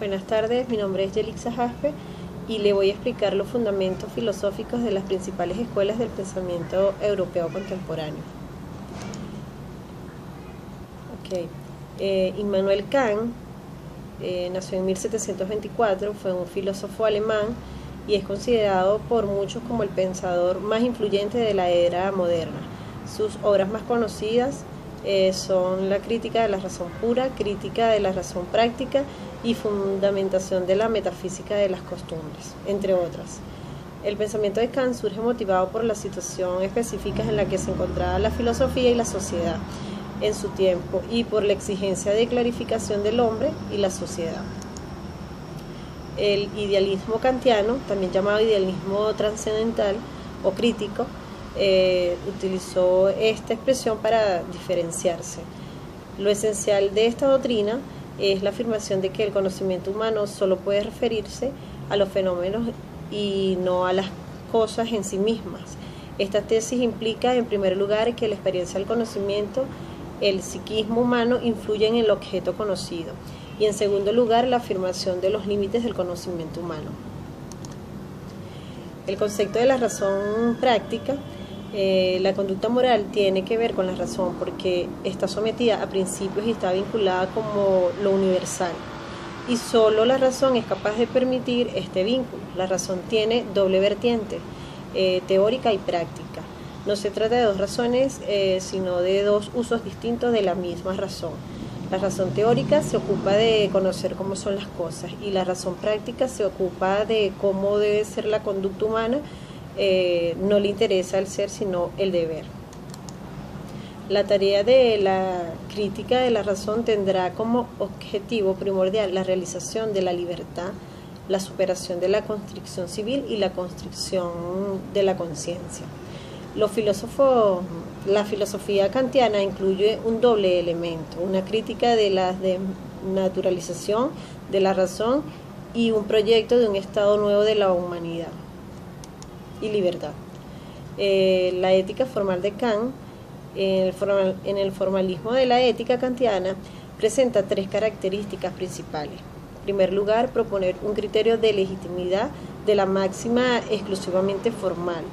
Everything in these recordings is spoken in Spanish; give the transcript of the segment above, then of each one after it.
Buenas tardes, mi nombre es Yelixa Jaspe y le voy a explicar los fundamentos filosóficos de las principales escuelas del pensamiento europeo contemporáneo. Immanuel Kant nació en 1724, fue un filósofo alemán y es considerado por muchos como el pensador más influyente de la era moderna. Sus obras más conocidas son la crítica de la razón pura, crítica de la razón práctica y fundamentación de la metafísica de las costumbres, entre otras. El pensamiento de Kant surge motivado por la situación específica en la que se encontraba la filosofía y la sociedad en su tiempo y por la exigencia de clarificación del hombre y la sociedad. El idealismo kantiano, también llamado idealismo trascendental o crítico, utilizó esta expresión para diferenciarse. Lo esencial de esta doctrina es la afirmación de que el conocimiento humano solo puede referirse a los fenómenos y no a las cosas en sí mismas. Esta tesis implica, en primer lugar, que la experiencia del conocimiento, el psiquismo humano, influyen en el objeto conocido, y en segundo lugar, la afirmación de los límites del conocimiento humano. El concepto de la razón práctica, la conducta moral tiene que ver con la razón porque está sometida a principios y está vinculada como lo universal. Y solo la razón es capaz de permitir este vínculo. La razón tiene doble vertiente, teórica y práctica. No se trata de dos razones, sino de dos usos distintos de la misma razón. La razón teórica se ocupa de conocer cómo son las cosas y la razón práctica se ocupa de cómo debe ser la conducta humana. No le interesa el ser, sino el deber. La tarea de la crítica de la razón tendrá como objetivo primordial la realización de la libertad, la superación de la constricción civil y la constricción de la conciencia. La filosofía kantiana incluye un doble elemento, una crítica de la desnaturalización de la razón y un proyecto de un estado nuevo de la humanidad y libertad. La ética formal de Kant, en el formalismo de la ética kantiana, presenta tres características principales. En primer lugar, proponer un criterio de legitimidad de la máxima exclusivamente formal.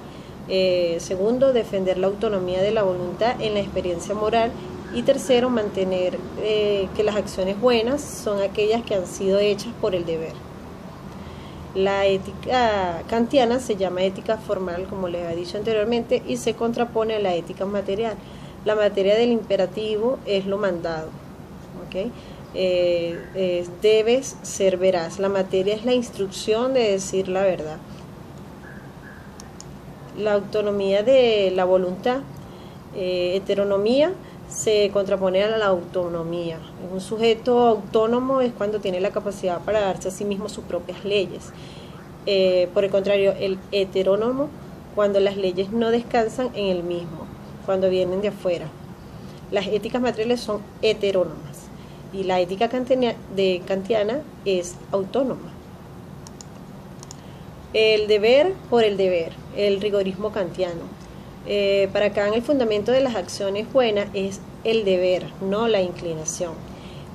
Segundo, defender la autonomía de la voluntad en la experiencia moral. Y tercero, mantener que las acciones buenas son aquellas que han sido hechas por el deber. La ética kantiana se llama ética formal, como les había dicho anteriormente, y se contrapone a la ética material. La materia del imperativo es lo mandado, ¿okay? Debes ser veraz. La materia es la instrucción de decir la verdad. La autonomía de la voluntad, heteronomía, se contrapone a la autonomía. Un sujeto autónomo es cuando tiene la capacidad para darse a sí mismo sus propias leyes. Por el contrario, el heterónomo, cuando las leyes no descansan en él mismo, cuando vienen de afuera. Las éticas materiales son heterónomas y la ética kantiana es autónoma. El deber por el deber, el rigorismo kantiano. Para Kant el fundamento de las acciones buenas es el deber, no la inclinación.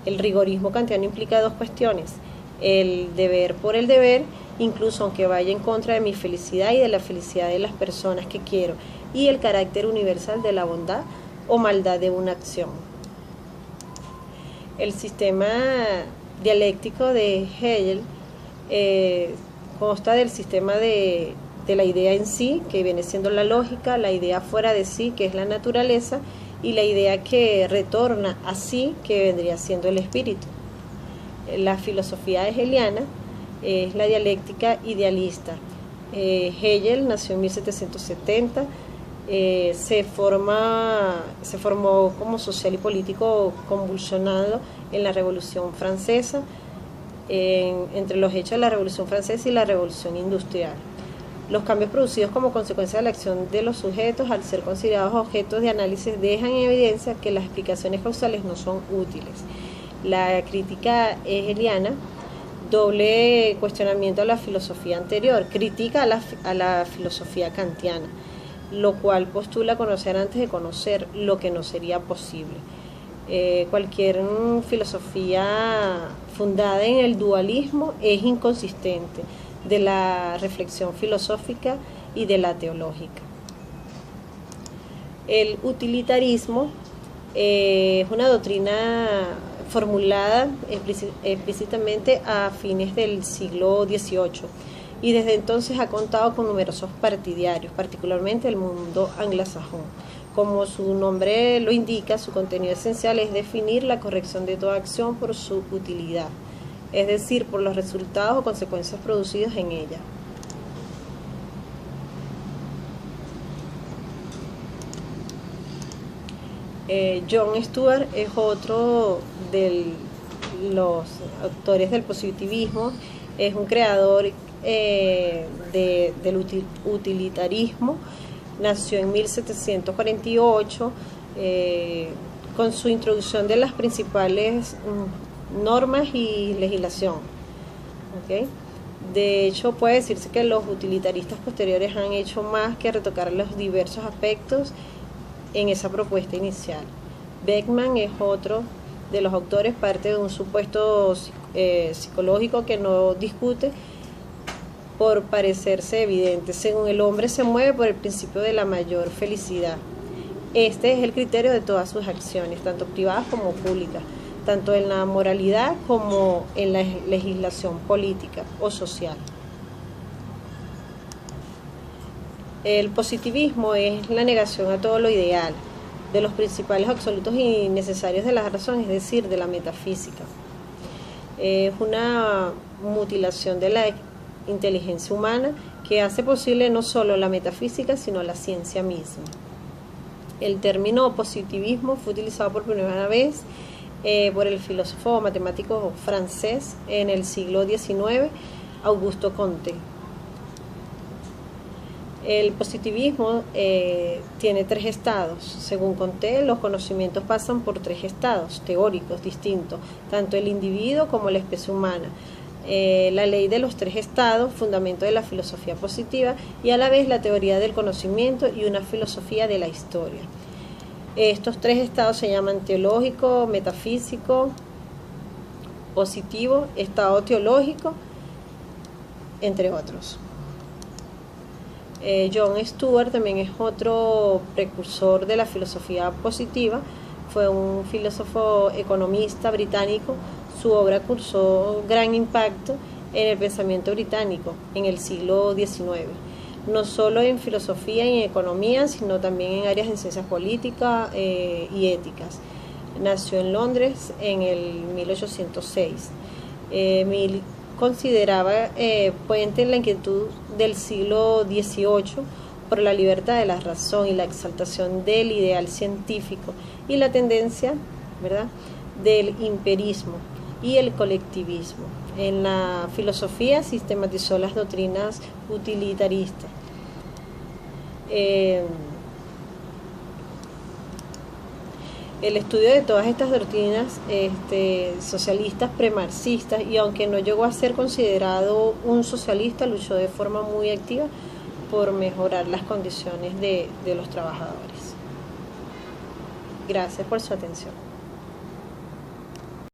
El rigorismo kantiano implica dos cuestiones: el deber por el deber, incluso aunque vaya en contra de mi felicidad y de la felicidad de las personas que quiero, y el carácter universal de la bondad o maldad de una acción. El sistema dialéctico de Hegel consta del sistema de la idea en sí, que viene siendo la lógica, la idea fuera de sí, que es la naturaleza, y la idea que retorna a sí, que vendría siendo el espíritu. La filosofía hegeliana es la dialéctica idealista. Hegel nació en 1770, se formó como social y político convulsionado en la Revolución Francesa, entre los hechos de la Revolución Francesa y la Revolución Industrial. Los cambios producidos como consecuencia de la acción de los sujetos, al ser considerados objetos de análisis, dejan en evidencia que las explicaciones causales no son útiles. La crítica hegeliana, doble cuestionamiento a la filosofía anterior, critica a la filosofía kantiana, lo cual postula conocer antes de conocer, lo que no sería posible. Cualquier filosofía fundada en el dualismo es inconsistente de la reflexión filosófica y de la teológica. El utilitarismo es una doctrina formulada explícitamente a fines del siglo XVIII y desde entonces ha contado con numerosos partidarios, particularmente el mundo anglosajón. Como su nombre lo indica, su contenido esencial es definir la corrección de toda acción por su utilidad, es decir, por los resultados o consecuencias producidos en ella. John Stuart es otro de los autores del positivismo, es un creador del utilitarismo. Nació en 1748 con su introducción de las principales normas y legislación. ¿Okay? De hecho, puede decirse que los utilitaristas posteriores han hecho más que retocar los diversos aspectos en esa propuesta inicial. Beckman es otro de los autores, parte de un supuesto psicológico que no discute por parecerse evidente. Según el hombre se mueve por el principio de la mayor felicidad. Este es el criterio de todas sus acciones, tanto privadas como públicas, tanto en la moralidad como en la legislación política o social. El positivismo es la negación a todo lo ideal, de los principales absolutos y necesarios de la razón, es decir, de la metafísica. Es una mutilación de la inteligencia humana que hace posible no solo la metafísica, sino la ciencia misma. El término positivismo fue utilizado por primera vez por el filósofo matemático francés en el siglo XIX, Auguste Comte. El positivismo tiene tres estados. Según Comte, los conocimientos pasan por tres estados teóricos distintos, tanto el individuo como la especie humana. La ley de los tres estados, fundamento de la filosofía positiva, y a la vez la teoría del conocimiento y una filosofía de la historia. Estos tres estados se llaman teológico, metafísico, positivo, estado teológico, entre otros. John Stuart también es otro precursor de la filosofía positiva, fue un filósofo economista británico. Su obra causó gran impacto en el pensamiento británico en el siglo XIX, no solo en filosofía y en economía, sino también en áreas de ciencias políticas y éticas. Nació en Londres en el 1806. Consideraba puente en la inquietud del siglo XVIII por la libertad de la razón y la exaltación del ideal científico y la tendencia, ¿verdad?, del empirismo y el colectivismo. En la filosofía sistematizó las doctrinas utilitaristas. El estudio de todas estas doctrinas socialistas premarxistas, y aunque no llegó a ser considerado un socialista, luchó de forma muy activa por mejorar las condiciones de los trabajadores. Gracias por su atención.